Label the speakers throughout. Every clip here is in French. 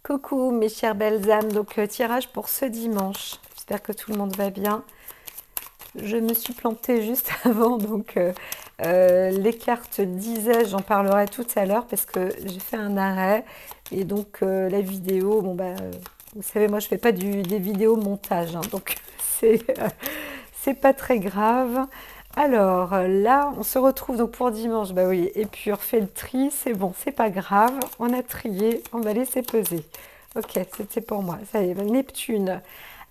Speaker 1: Coucou mes chères belles âmes, donc tirage pour ce dimanche. J'espère que tout le monde va bien. Je me suis plantée juste avant, donc les cartes disaient, j'en parlerai tout à l'heure parce que j'ai fait un arrêt. Et donc la vidéo, bon bah, vous savez, moi je fais pas des vidéos montage, hein, donc c'est pas très grave. Alors là, on se retrouve donc pour dimanche, bah oui, et puis on refait le tri, c'est bon, c'est pas grave, on a trié, on va laisser peser. Ok, c'était pour moi, ça y est, Neptune.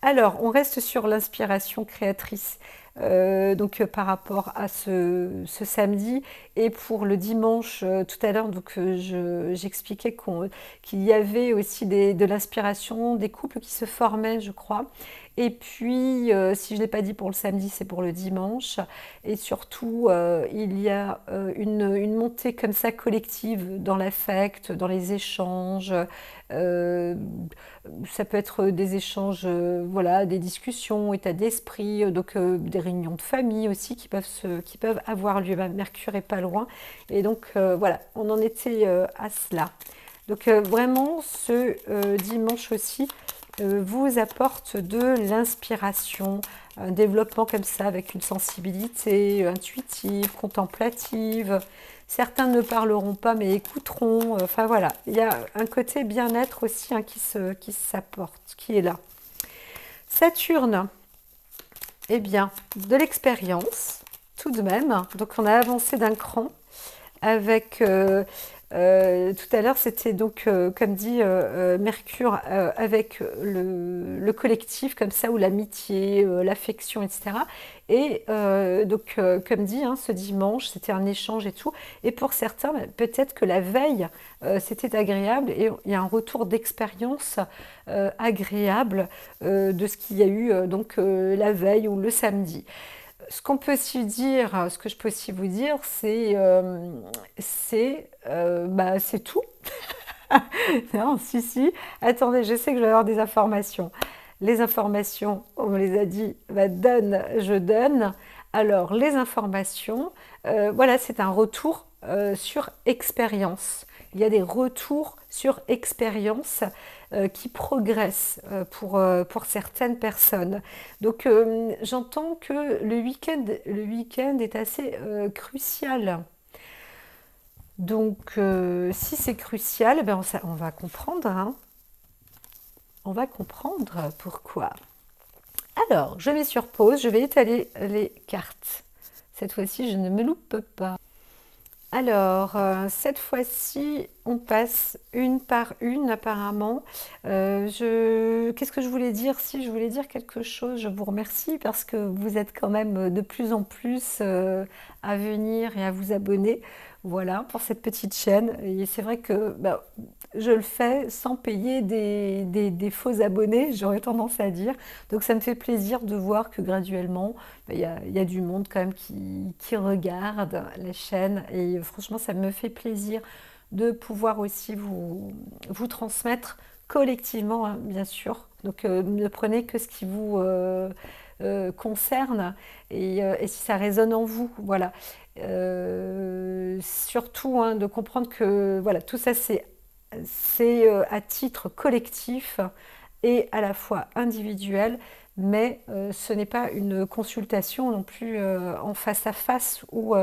Speaker 1: Alors, on reste sur l'inspiration créatrice, par rapport à ce samedi. Et pour le dimanche, tout à l'heure, j'expliquais qu'il y avait aussi de l'inspiration, des couples qui se formaient, je crois. Et puis, si je ne l'ai pas dit pour le samedi, c'est pour le dimanche. Et surtout, il y a une montée comme ça collective dans l'affect, dans les échanges. Euh, Ça peut être des échanges, voilà, des discussions, état d'esprit, des réunions de famille aussi qui peuvent avoir lieu. Bah, Mercure est pas loin. Et donc, voilà, on en était à cela. Donc, vraiment, ce dimanche aussi vous apporte de l'inspiration, un développement comme ça avec une sensibilité intuitive, contemplative. Certains ne parleront pas mais écouteront. Enfin voilà, il y a un côté bien-être aussi, hein, qui s'apporte, qui est là. Saturne, eh bien, de l'expérience tout de même. Donc on a avancé d'un cran avec tout à l'heure, c'était donc, comme dit Mercure, avec le collectif, comme ça, ou l'amitié, l'affection, etc. Et comme dit, hein, ce dimanche, c'était un échange et tout. Et pour certains, peut-être que la veille, c'était agréable et il y a un retour d'expérience agréable de ce qu'il y a eu la veille ou le samedi. Ce que je peux aussi vous dire, c'est tout. Non, si, si. Attendez, je sais que je vais avoir des informations. Les informations, on me les a dit, bah, donne, je donne. Alors, les informations, voilà, c'est un retour sur expérience. Il y a des retours sur expérience qui progressent pour certaines personnes. Donc, j'entends que le week-end est assez crucial. Donc, si c'est crucial, ben on va comprendre, hein. On va comprendre pourquoi. Alors, je mets sur pause, je vais étaler les cartes. Cette fois-ci, je ne me loupe pas. Alors, cette fois-ci, on passe une par une apparemment. Qu'est-ce que je voulais dire? Si je voulais dire quelque chose, je vous remercie parce que vous êtes quand même de plus en plus à venir et à vous abonner. Voilà, pour cette petite chaîne. Et c'est vrai que bah, je le fais sans payer des faux abonnés, j'aurais tendance à dire. Donc ça me fait plaisir de voir que graduellement, bah, il y a du monde quand même qui regarde la chaîne. Et franchement, ça me fait plaisir de pouvoir aussi vous transmettre collectivement, hein, bien sûr. Donc ne prenez que ce qui vous concerne et si ça résonne en vous, voilà. Surtout, hein, de comprendre que voilà, tout ça c'est à titre collectif et à la fois individuel, mais ce n'est pas une consultation non plus en face à face ou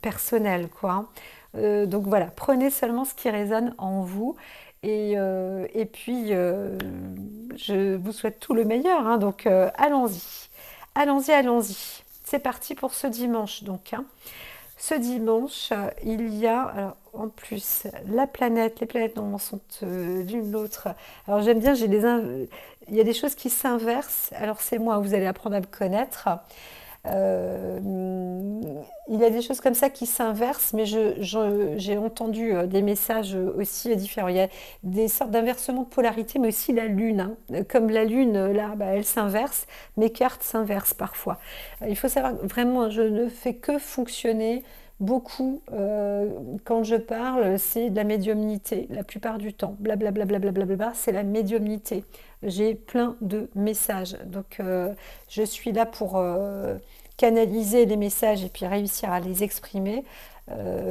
Speaker 1: personnelle, quoi, hein. Donc voilà, prenez seulement ce qui résonne en vous. Et puis, je vous souhaite tout le meilleur, hein, donc allons-y. Allons-y, allons-y. C'est parti pour ce dimanche, donc, hein. Ce dimanche, il y a, alors, en plus, les planètes normalement sont l'une l'autre. Alors j'aime bien, il y a des choses qui s'inversent. Alors c'est moi, vous allez apprendre à me connaître. Euh, il y a des choses comme ça qui s'inversent, mais j'ai entendu des messages aussi différents. Il y a des sortes d'inversement de polarité, mais aussi la Lune, hein. Comme la Lune, là, bah, elle s'inverse, mes cartes s'inversent parfois. Il faut savoir que vraiment, je ne fais que fonctionner beaucoup quand je parle, c'est de la médiumnité, la plupart du temps. Blablabla, blablabla, c'est la médiumnité. J'ai plein de messages, donc je suis là pour canaliser les messages et puis réussir à les exprimer.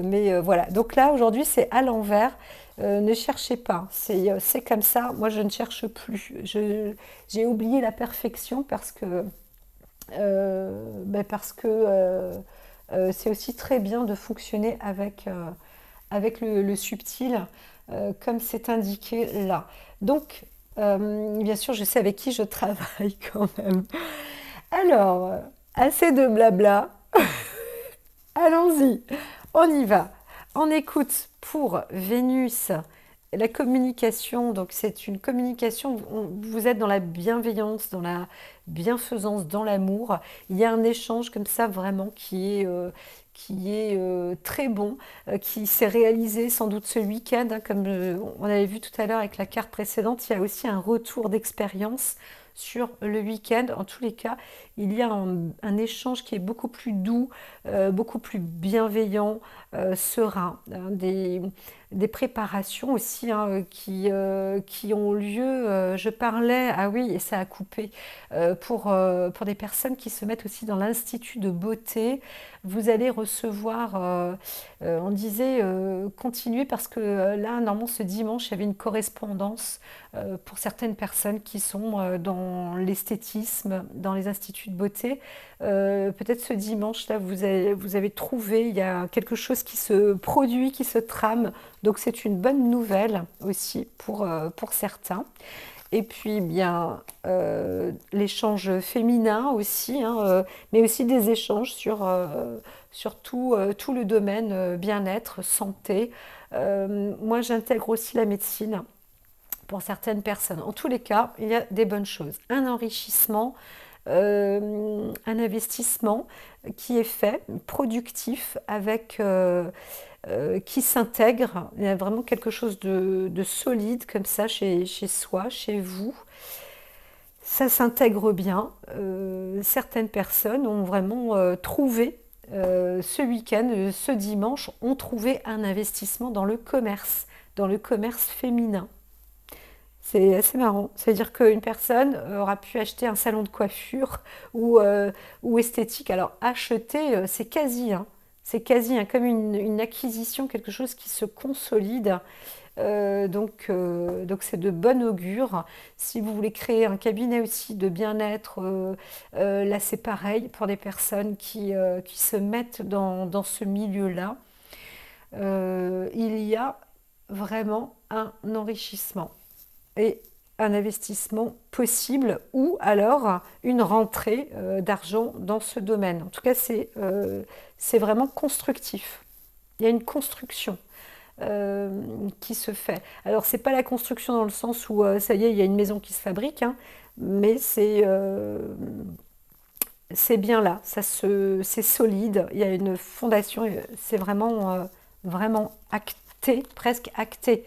Speaker 1: Mais voilà. Donc là, aujourd'hui, c'est à l'envers. Ne cherchez pas. C'est comme ça. Moi, je ne cherche plus. J'ai oublié la perfection parce que c'est aussi très bien de fonctionner avec le subtil, comme c'est indiqué là. Donc, bien sûr, je sais avec qui je travaille quand même. Alors, assez de blabla. Allons-y, on y va. On écoute pour Vénus la communication. Donc, c'est une communication, vous êtes dans la bienveillance, dans la bienfaisance, dans l'amour. Il y a un échange comme ça vraiment qui est très bon, qui s'est réalisé sans doute ce week-end, hein, comme on avait vu tout à l'heure avec la carte précédente. Il y a aussi un retour d'expérience sur le week-end. En tous les cas, il y a un échange qui est beaucoup plus doux, beaucoup plus bienveillant, serein, hein, des préparations aussi, hein, qui ont lieu. Je parlais, ah oui, et ça a coupé, pour des personnes qui se mettent aussi dans l'institut de beauté. Vous allez recevoir, on disait, continuer parce que là, normalement, ce dimanche, il y avait une correspondance pour certaines personnes qui sont dans l'esthétisme, dans les instituts de beauté. Peut-être ce dimanche-là, vous avez trouvé, il y a quelque chose qui se produit, qui se trame. Donc c'est une bonne nouvelle aussi pour certains. Et puis bien l'échange féminin aussi, hein, mais aussi des échanges sur tout le domaine bien-être, santé. Moi j'intègre aussi la médecine pour certaines personnes. En tous les cas, il y a des bonnes choses. Un enrichissement, un investissement qui est fait, productif, qui s'intègre. Il y a vraiment quelque chose de solide comme ça chez soi, chez vous. Ça s'intègre bien. Certaines personnes ont vraiment trouvé ce week-end, ce dimanche, ont trouvé un investissement dans le commerce féminin. C'est assez marrant. C'est-à-dire qu'une personne aura pu acheter un salon de coiffure ou esthétique. Alors, acheter, c'est quasi, hein. C'est quasi, hein, comme une acquisition, quelque chose qui se consolide. Donc c'est de bon augure. Si vous voulez créer un cabinet aussi de bien-être, là c'est pareil pour des personnes qui se mettent dans ce milieu-là. Il y a vraiment un enrichissement et un investissement possible ou alors une rentrée d'argent dans ce domaine. En tout cas, c'est vraiment constructif. Il y a une construction qui se fait. Alors, c'est pas la construction dans le sens où ça y est, il y a une maison qui se fabrique, hein, mais c'est bien là, c'est solide, il y a une fondation, c'est vraiment acté, presque acté.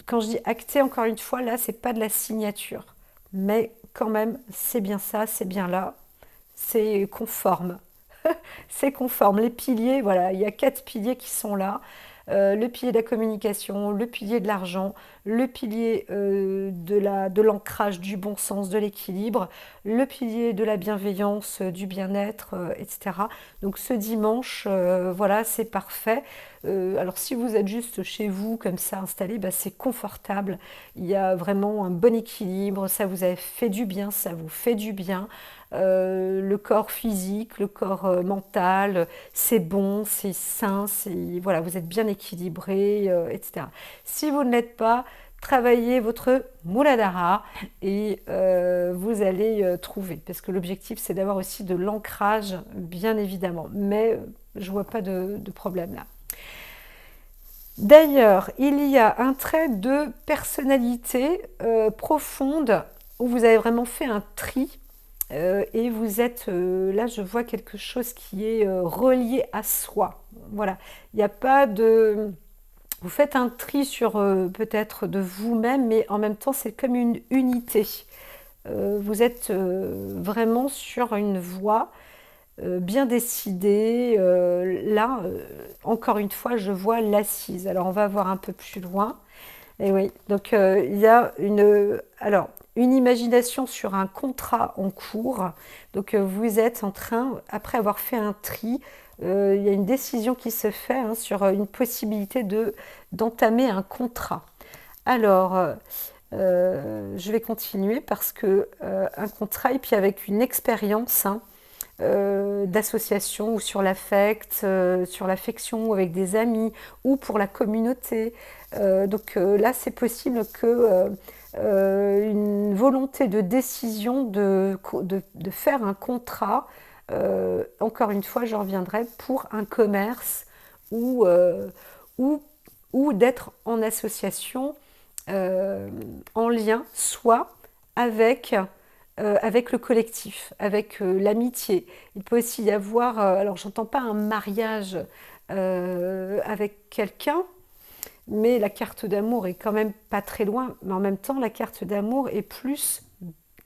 Speaker 1: Quand je dis acté, encore une fois, là, c'est pas de la signature, mais quand même, c'est bien ça, c'est bien là, c'est conforme. C'est conforme. Les piliers, voilà, il y a 4 piliers qui sont là. Le pilier de la communication, le pilier de l'argent, le pilier de l'ancrage, du bon sens, de l'équilibre, le pilier de la bienveillance, du bien-être, etc. Donc ce dimanche, voilà, c'est parfait. Alors si vous êtes juste chez vous, comme ça, installé, bah, c'est confortable. Il y a vraiment un bon équilibre, ça vous a fait du bien, ça vous fait du bien. Le corps physique, le corps mental, c'est bon, c'est sain, voilà, vous êtes bien équilibré, etc. Si vous ne l'êtes pas, travaillez votre Muladhara et vous allez trouver. Parce que l'objectif, c'est d'avoir aussi de l'ancrage, bien évidemment. Mais je vois pas de problème là. D'ailleurs, il y a un trait de personnalité profonde où vous avez vraiment fait un tri et vous êtes, là je vois quelque chose qui est relié à soi. Voilà, il n'y a pas de... Vous faites un tri sur peut-être de vous-même, mais en même temps c'est comme une unité. Vous êtes vraiment sur une voie bien décidée. Là, encore une fois, je vois l'assise. Alors on va voir un peu plus loin. Et oui, donc il y a une imagination sur un contrat en cours. Donc vous êtes en train, après avoir fait un tri, il y a une décision qui se fait hein, sur une possibilité d'entamer un contrat. Alors, je vais continuer parce que un contrat, et puis avec une expérience hein, d'association ou sur l'affect, sur l'affection avec des amis ou pour la communauté. Donc là, c'est possible que une volonté de décision de faire un contrat, encore une fois, je reviendrai, pour un commerce ou, ou, ou d'être en association, en lien, soit avec avec le collectif, avec l'amitié. Il peut aussi y avoir, alors j'entends pas un mariage avec quelqu'un, mais la carte d'amour est quand même pas très loin. Mais en même temps, la carte d'amour est plus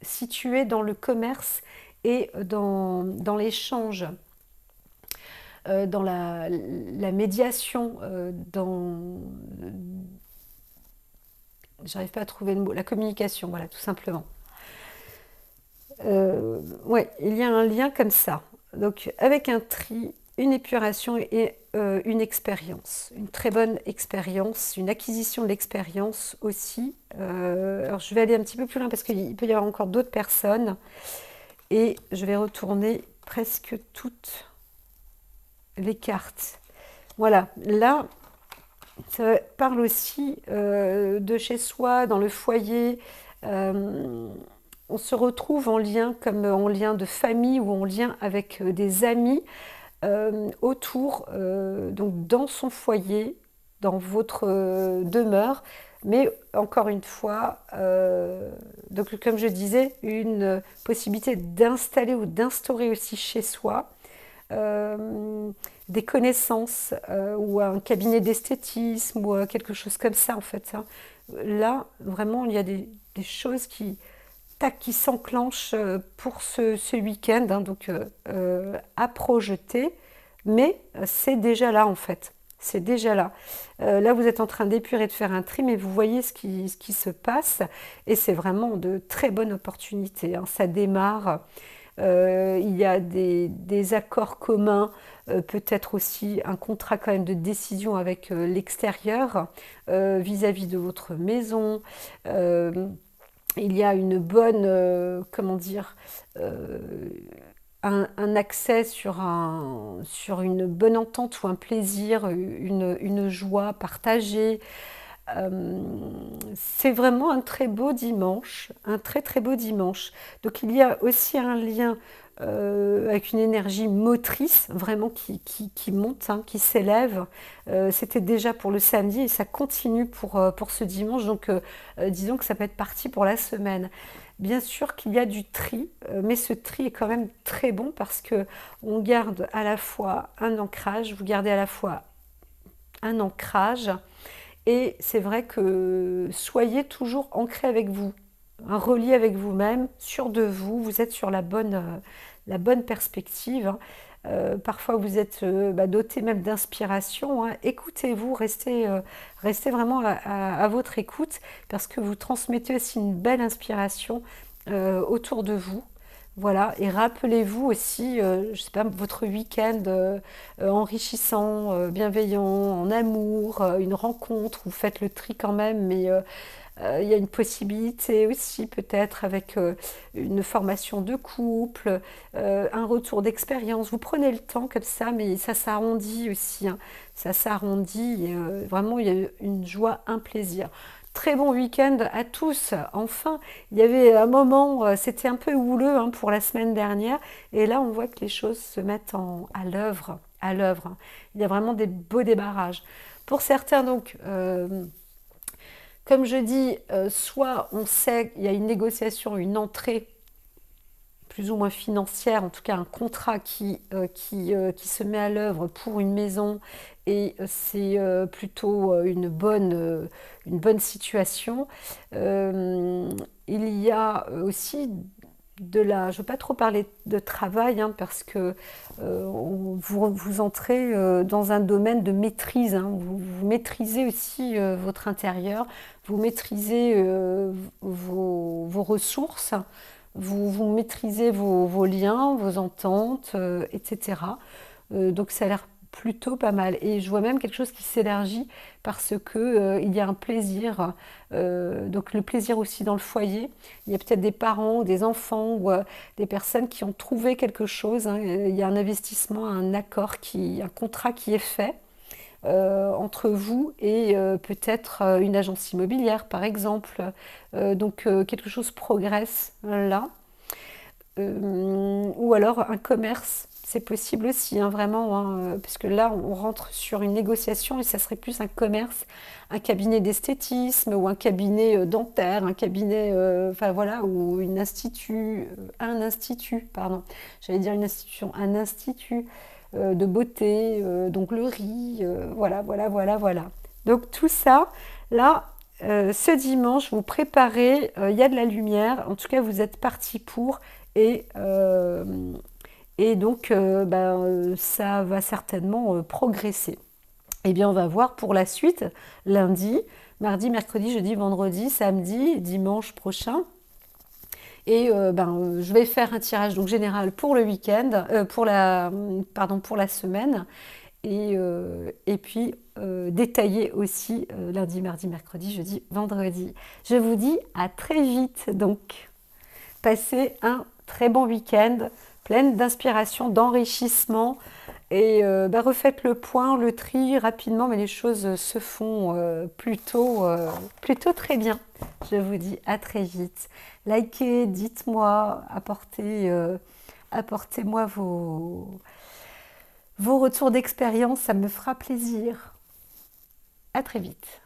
Speaker 1: située dans le commerce et dans l'échange, dans la médiation, j'arrive pas à trouver le mot, la communication, voilà, tout simplement. Ouais, il y a un lien comme ça. Donc, avec un tri, une épuration et une expérience, une très bonne expérience, une acquisition de l'expérience aussi. Alors, je vais aller un petit peu plus loin parce qu'il peut y avoir encore d'autres personnes et je vais retourner presque toutes les cartes. Voilà, là, ça parle aussi de chez soi, dans le foyer. Euh, on se retrouve en lien comme en lien de famille ou en lien avec des amis autour, donc dans son foyer, dans votre demeure. Mais encore une fois, donc comme je disais, une possibilité d'installer ou d'instaurer aussi chez soi des connaissances ou un cabinet d'esthétisme ou quelque chose comme ça en fait. Hein. Là, vraiment, il y a des choses qui s'enclenchent pour ce week-end, hein, donc à projeter, mais c'est déjà là en fait. C'est déjà là. Là, vous êtes en train d'épurer, de faire un tri, mais vous voyez ce qui se passe et c'est vraiment de très bonnes opportunités. Hein. Ça démarre. Il y a des accords communs, peut-être aussi un contrat quand même de décision avec l'extérieur vis-à-vis de votre maison. Il y a une bonne, comment dire, euh, un accès sur une bonne entente ou un plaisir, une joie partagée. Euh, c'est vraiment un très beau dimanche, un très très beau dimanche. Donc il y a aussi un lien avec une énergie motrice, vraiment qui monte, hein, qui s'élève. C'était déjà pour le samedi et ça continue pour ce dimanche. Donc disons que ça peut être parti pour la semaine. Bien sûr qu'il y a du tri, mais ce tri est quand même très bon parce que on garde à la fois un ancrage, vous gardez à la fois un ancrage, et c'est vrai que soyez toujours ancré avec vous, un relié avec vous-même, sûr de vous, vous êtes sur la bonne perspective. Hein. Parfois vous êtes doté même d'inspiration. Hein. Écoutez-vous, restez vraiment à votre écoute parce que vous transmettez aussi une belle inspiration autour de vous. Voilà, et rappelez-vous aussi, je sais pas, votre week-end enrichissant, bienveillant, en amour, une rencontre, vous faites le tri quand même, mais il y a une possibilité aussi peut-être avec une formation de couple, un retour d'expérience. Vous prenez le temps comme ça, mais ça s'arrondit aussi. Hein. Ça s'arrondit. Et, vraiment, il y a une joie, un plaisir. Très bon week-end à tous. Enfin, il y avait un moment, c'était un peu houleux hein, pour la semaine dernière, et là on voit que les choses se mettent à l'œuvre, à l'œuvre. Hein. Il y a vraiment des beaux débarrages. Pour certains donc, comme je dis, soit on sait qu'il y a une négociation, une entrée plus ou moins financière, en tout cas un contrat qui se met à l'œuvre pour une maison et c'est plutôt une bonne situation. Euh, il y a aussi je ne veux pas trop parler de travail hein, parce que vous entrez dans un domaine de maîtrise. Hein. Vous maîtrisez aussi votre intérieur, vous maîtrisez vos ressources, vous maîtrisez vos liens, vos ententes, etc. Donc ça a l'air plutôt pas mal. Et je vois même quelque chose qui s'élargit parce que il y a un plaisir. Donc le plaisir aussi dans le foyer. Il y a peut-être des parents, des enfants ou des personnes qui ont trouvé quelque chose, hein. Il y a un investissement, un accord, un contrat qui est fait entre vous et peut-être une agence immobilière, par exemple. Donc quelque chose progresse là. Ou alors un commerce, c'est possible aussi, hein, vraiment, hein, puisque là, on rentre sur une négociation et ça serait plus un commerce, un cabinet d'esthétisme ou un cabinet dentaire, un cabinet, enfin voilà, ou un institut, pardon, j'allais dire une institution, un institut de beauté, d'onglerie, voilà, voilà, voilà, voilà. Donc tout ça, là, ce dimanche, vous préparez, il y a de la lumière, en tout cas, vous êtes parti pour. Et, euh, et donc, ça va certainement progresser. Eh bien, on va voir pour la suite, lundi, mardi, mercredi, jeudi, vendredi, samedi, dimanche prochain. Et je vais faire un tirage donc, général pour le week-end, pour la semaine. Et puis détailler aussi lundi, mardi, mercredi, jeudi, vendredi. Je vous dis à très vite donc. Passez un très bon week-end, plein d'inspiration, d'enrichissement. Et refaites le point, le tri rapidement, mais les choses se font plutôt très bien. Je vous dis à très vite. Likez, dites-moi, apportez-moi vos retours d'expérience, ça me fera plaisir. À très vite.